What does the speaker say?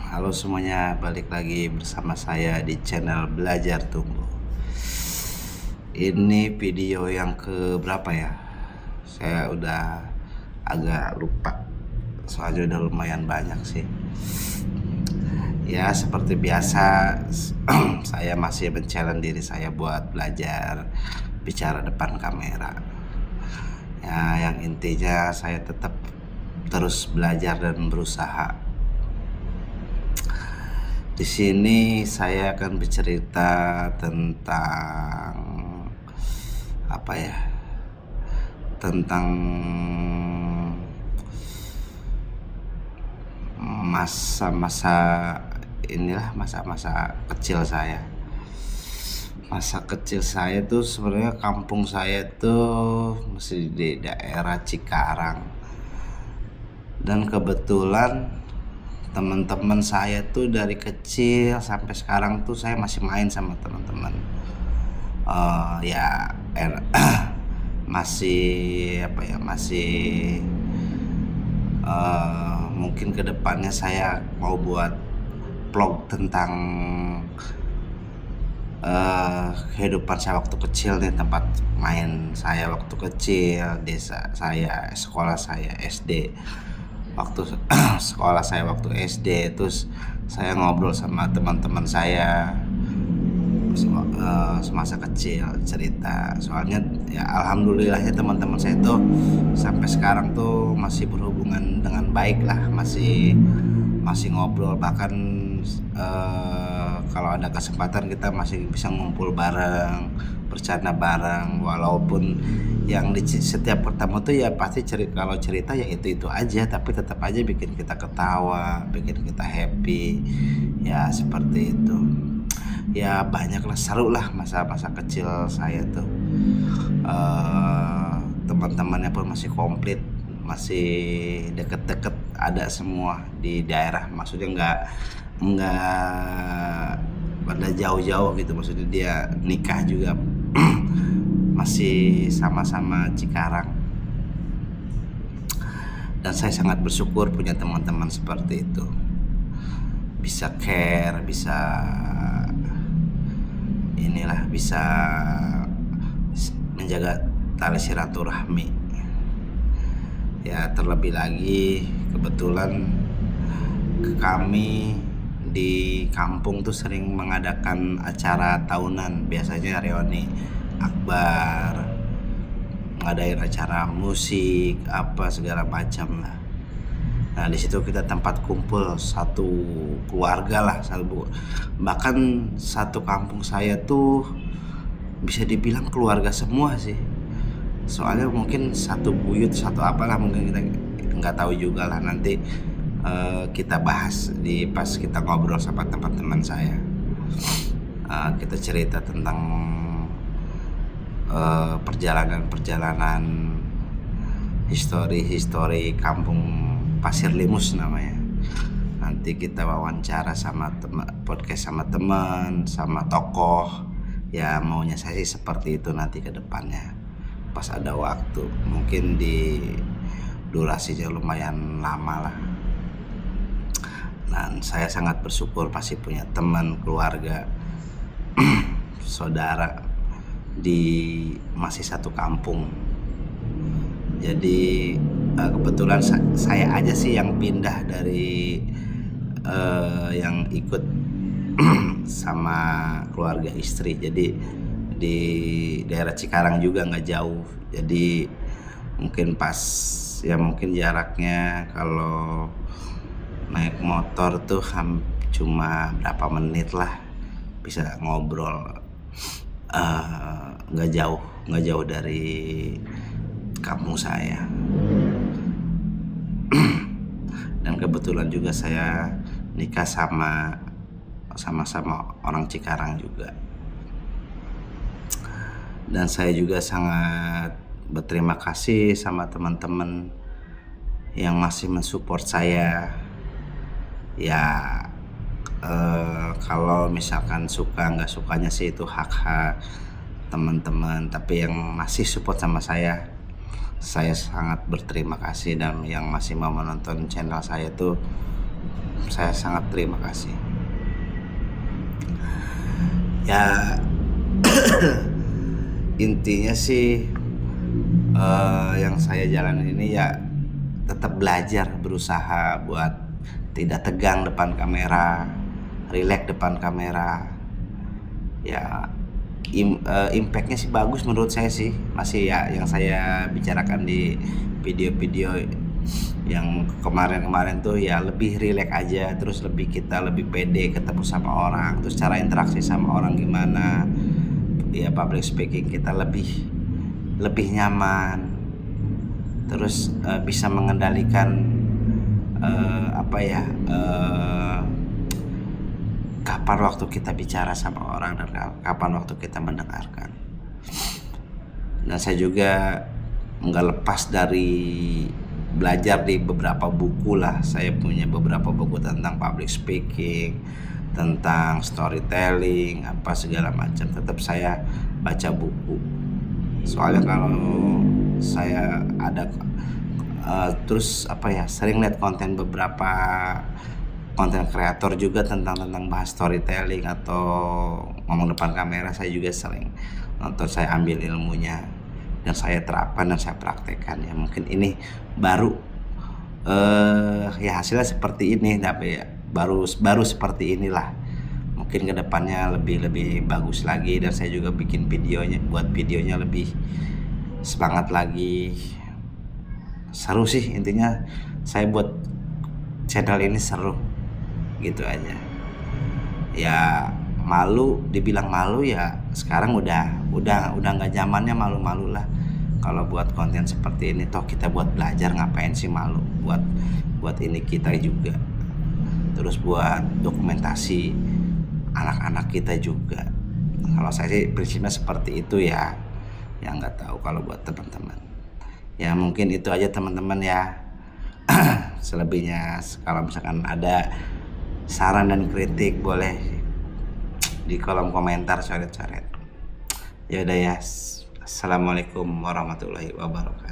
Halo semuanya, balik lagi bersama saya di channel Belajar Tumbuh. Ini video yang ke berapa ya? Saya udah agak lupa, soalnya udah lumayan banyak sih. Ya seperti biasa, saya masih men-challenge diri saya buat belajar bicara depan kamera. Ya, yang intinya saya tetap terus belajar dan berusaha. Di sini saya akan bercerita tentang apa ya? Tentang masa-masa masa-masa kecil saya. Masa kecil saya tuh sebenarnya kampung saya tuh masih di daerah Cikarang. Dan kebetulan teman-teman saya tuh dari kecil sampai sekarang tuh saya masih main sama teman-teman. Masih mungkin kedepannya saya mau buat vlog tentang kehidupan saya waktu kecil nih, tempat main saya waktu kecil, desa saya, sekolah saya SD. Waktu sekolah saya waktu SD, terus saya ngobrol sama teman-teman saya semasa kecil, cerita. Soalnya ya alhamdulillah ya teman-teman saya tuh sampai sekarang tuh masih berhubungan dengan baik lah, masih ngobrol, bahkan kalau ada kesempatan kita masih bisa ngumpul bareng, bercanda bareng, walaupun yang di setiap pertama tuh ya pasti kalau cerita ya itu aja, tapi tetap aja bikin kita ketawa, bikin kita happy, ya seperti itu. Ya banyaklah, seru lah masa-masa kecil saya tuh. Teman-temannya pun masih komplit, masih deket-deket, ada semua di daerah, maksudnya nggak pada jauh-jauh gitu, maksudnya dia nikah juga masih sama-sama Cikarang. Dan saya sangat bersyukur punya teman-teman seperti itu, bisa care, bisa menjaga tali silaturahmi. Ya terlebih lagi kebetulan kami di kampung tuh sering mengadakan acara tahunan, biasanya reuni akbar, ngadain acara musik apa segala macam lah. Nah di situ kita tempat kumpul satu keluarga lah, bahkan satu kampung saya tuh bisa dibilang keluarga semua sih. Soalnya mungkin satu buyut, satu apalah, mungkin kita nggak tahu juga lah, nanti kita bahas pas kita ngobrol sama teman-teman saya. Kita cerita tentang perjalanan histori kampung Pasir Limus namanya. Nanti kita wawancara sama podcast sama teman, sama tokoh. Ya maunya saya sih seperti itu nanti ke depannya, pas ada waktu. Mungkin di durasinya lumayan lama lah. Dan saya sangat bersyukur pasti punya teman, keluarga, saudara masih satu kampung. Jadi kebetulan saya aja sih yang pindah dari yang ikut sama keluarga istri. Jadi di daerah Cikarang juga nggak jauh. Jadi mungkin mungkin jaraknya kalau naik motor tuh cuma berapa menit lah bisa ngobrol. Nggak jauh dari kampung saya. Dan kebetulan juga saya nikah sama-sama orang Cikarang juga. Dan saya juga sangat berterima kasih sama teman-teman yang masih mensupport saya. Ya kalau misalkan suka nggak sukanya sih itu hak teman-teman, tapi yang masih support sama saya sangat berterima kasih. Dan yang masih mau menonton channel saya tuh saya sangat terima kasih. Ya intinya sih yang saya jalanin ini ya tetap belajar, berusaha buat tidak tegang depan kamera, rileks depan kamera. Ya impactnya sih bagus menurut saya sih, masih ya yang saya bicarakan di video-video yang kemarin-kemarin tuh ya lebih rileks aja, terus kita lebih pede ketemu sama orang, terus cara interaksi sama orang gimana, ya public speaking kita lebih nyaman, terus bisa mengendalikan kapan waktu kita bicara sama orang dan kapan waktu kita mendengarkan. Dan saya juga nggak lepas dari belajar di beberapa buku lah. Saya punya beberapa buku tentang public speaking, tentang storytelling, apa segala macam. Tetap saya baca buku. Soalnya kalau saya ada sering lihat konten beberapa konten kreator juga tentang bahas storytelling atau ngomong depan kamera. Saya juga sering nonton, saya ambil ilmunya dan saya terapkan dan saya praktekkan. Ya mungkin ini baru ya hasilnya seperti ini, tapi ya, baru seperti inilah. Mungkin kedepannya lebih bagus lagi, dan saya juga bikin buat videonya lebih semangat lagi. Seru sih intinya, saya buat channel ini seru gitu aja. Ya dibilang malu ya sekarang udah nggak zamannya malu-malu lah. Kalau buat konten seperti ini, toh kita buat belajar, ngapain sih malu? Buat ini kita juga, terus buat dokumentasi anak-anak kita juga. Kalau saya sih prinsipnya seperti itu ya. Ya nggak tahu kalau buat teman-teman. Ya mungkin itu aja teman-teman ya. Selebihnya kalau misalkan ada saran dan kritik boleh di kolom komentar, coret-coret. Ya udah ya. Assalamualaikum warahmatullahi wabarakatuh.